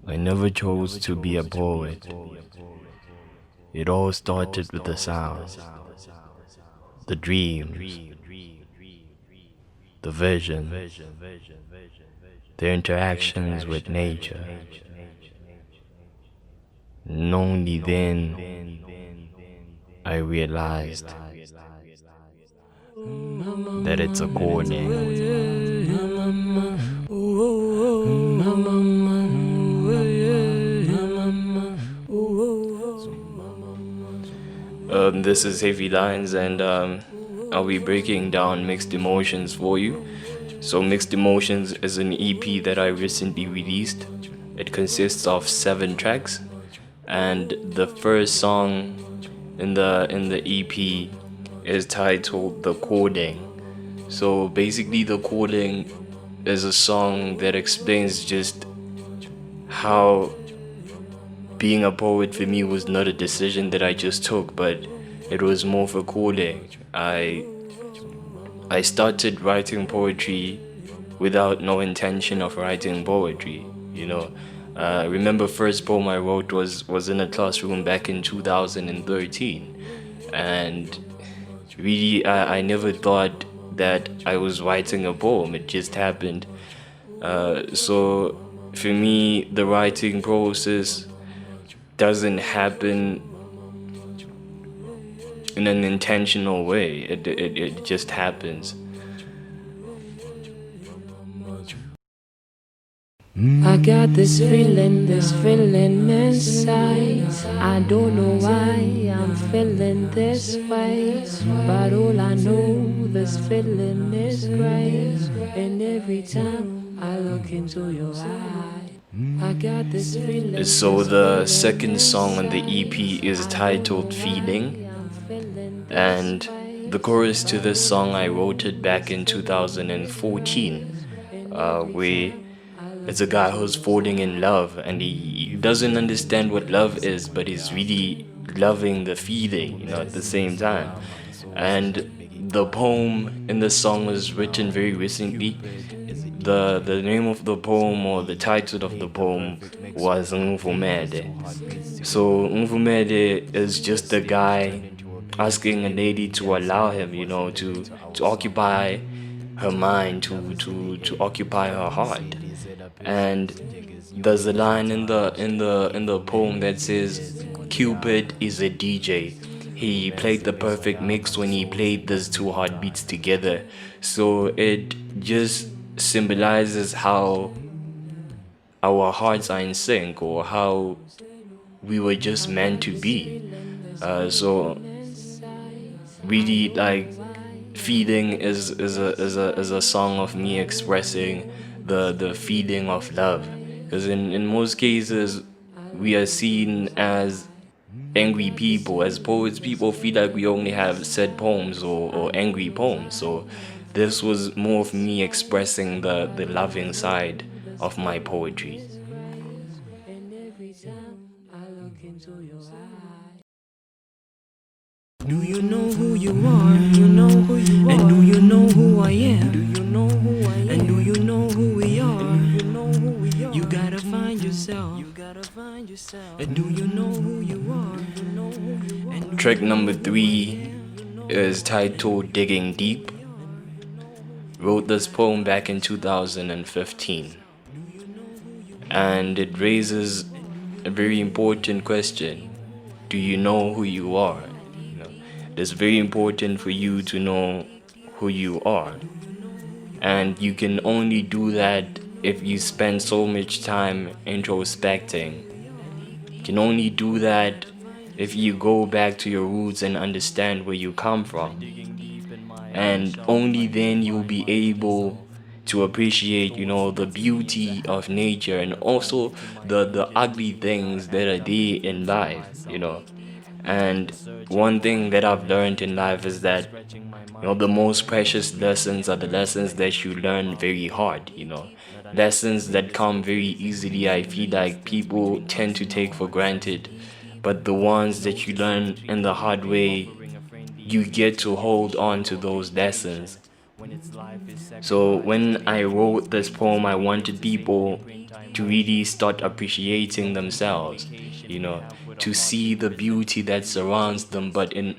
I never chose to be a poet. It all started with the sounds, the dreams, the vision, the interactions with nature. And only then I realized that it's a calling. This is Heavylines, and I'll be breaking down Mixed Emotions for you. So, Mixed Emotions is an EP that I recently released. It consists of 7 tracks, and the first song in the EP is titled "The Coding." So basically, "The Coding" is a song that explains just how being a poet for me was not a decision that I just took, but it was more of a calling. I started writing poetry without no intention of writing poetry. I remember first poem I wrote was in a classroom back in 2013, and really I never thought that I was writing a poem. It just happened. So for me, the writing process doesn't happen in an intentional way. It just happens. I got this feeling inside. I don't know why I'm feeling this way, but all I know, this feeling is great. And every time I look into your eye, I got this feeling. So the second song on the EP is titled "Feeling," and the chorus to this song I wrote it back in 2014, where it's a guy who's falling in love and he doesn't understand what love is, but he's really loving the feeling, at the same time. And the poem in the song was written very recently. The name of the poem, or the title of the poem, was Ngvumede. So Ngvumede is just a guy asking a lady to allow him, to occupy her mind, to occupy her heart. And there's a line in the poem that says, "Cupid is a DJ. He played the perfect mix when he played these two heartbeats together." So it just symbolizes how our hearts are in sync, or how we were just meant to be. So really, like, feeling is a song of me expressing the feeling of love, because in most cases we are seen as angry people. As poets, people feel like we only have sad poems, or angry poems. So this was more of me expressing the loving side of my poetry. And every time I look into your eye. Do you know who you are? You know who you are. And do you know who I am? Do you know who I am? And do you know who we are? And do you know who we are? You gotta find yourself. You gotta find yourself. And do you know who you are? You know who you are. And Track number 3 is titled "Digging Deep." Wrote this poem back in 2015, and it raises a very important question. Do you know who you are? It's very important for you to know who you are, and you can only do that if you spend so much time introspecting. You can only do that if you go back to your roots and understand where you come from. And only then you'll be able to appreciate, the beauty of nature, and also the ugly things that are there in life. And one thing that I've learned in life is that, the most precious lessons are the lessons that you learn very hard. Lessons that come very easily, I feel like people tend to take for granted. But the ones that you learn in the hard way, you get to hold on to those lessons. So when I wrote this poem, I wanted people to really start appreciating themselves, you know, to see the beauty that surrounds them. But in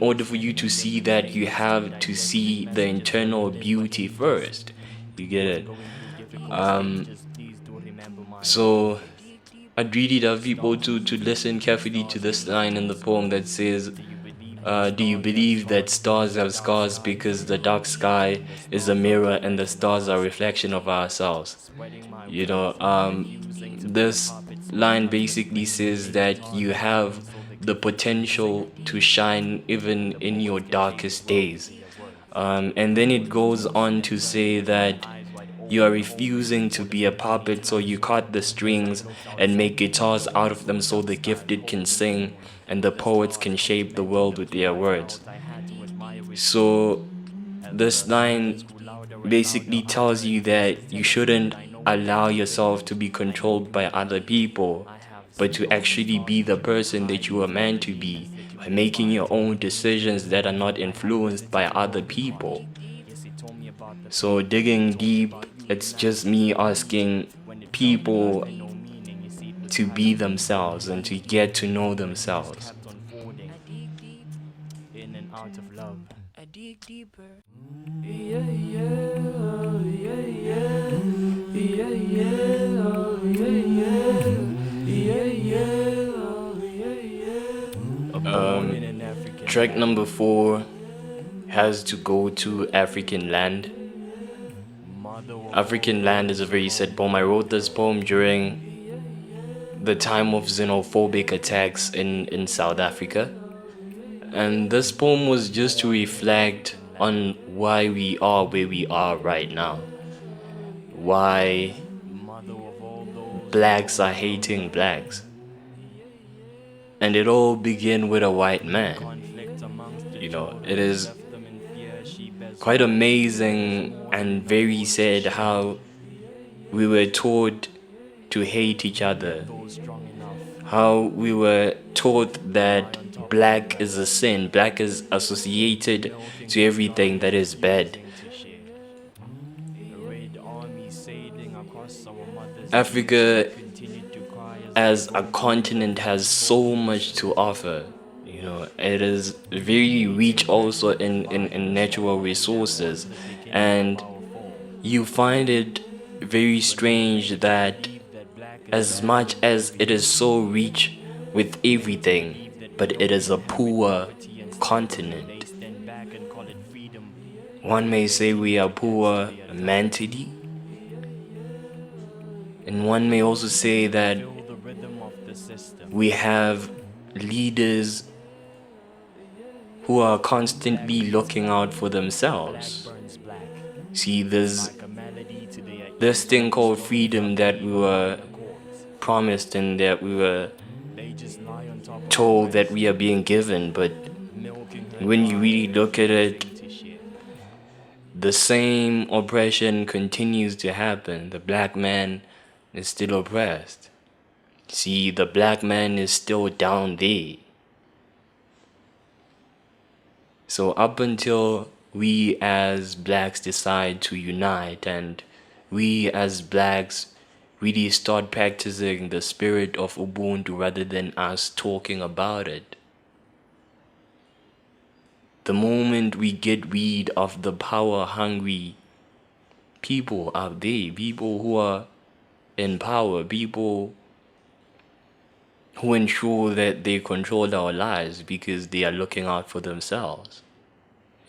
order for you to see that, you have to see the internal beauty first. You get it? So I'd really love people to listen carefully to this line in the poem that says, do you believe that stars have scars because the dark sky is a mirror and the stars are a reflection of ourselves? You know, this line basically says that you have the potential to shine even in your darkest days. And then it goes on to say that you are refusing to be a puppet, so you cut the strings and make guitars out of them so the gifted can sing and the poets can shape the world with their words. So this line basically tells you that you shouldn't allow yourself to be controlled by other people, but to actually be the person that you are meant to be by making your own decisions that are not influenced by other people. So digging deep, it's just me asking people to be themselves and to get to know themselves. In and out of love, I dig deeper. Track number 4 has to go to African Land. African Land is a very sad poem. I wrote this poem during the time of xenophobic attacks in South Africa. And this poem was just to reflect on why we are where we are right now. Why blacks are hating blacks. And it all began with a white man. You know, it is quite amazing and very sad how we were taught to hate each other. How we were taught that black is a sin, black is associated to everything that is bad. Africa as a continent has so much to offer. You know, it is very rich also in natural resources, and you find it very strange that as much as it is so rich with everything, but it is a poor continent. One may say we are poor mentally, and one may also say that we have leaders who are constantly looking out for themselves. See, there's this thing called freedom that we were promised and that we were told that we are being given, but when you really look at it, the same oppression continues to happen. The black man is still oppressed. See, the black man is still down there. So up until we as blacks decide to unite and we as blacks really start practicing the spirit of Ubuntu rather than us talking about it, the moment we get rid of the power-hungry people out there, people who are in power, people who ensure that they control our lives because they are looking out for themselves,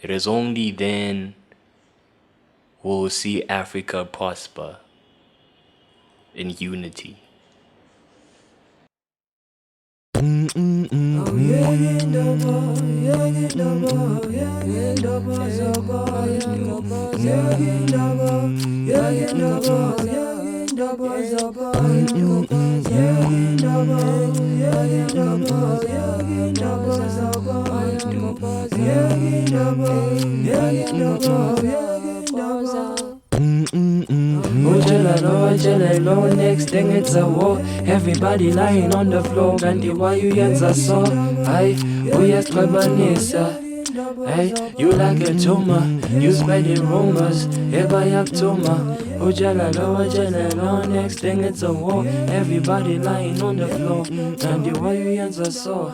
it is only then we'll see Africa prosper in unity. Hello, next thing it's a war. Everybody lying on the floor. Kanti why you yenza so? Aye, uyasiqabanisa. Hey, you like a tumor, you spreading rumors. Eba yaktuma, ujala, next thing it's a war. Everybody lying on the floor, and the warriors are sore.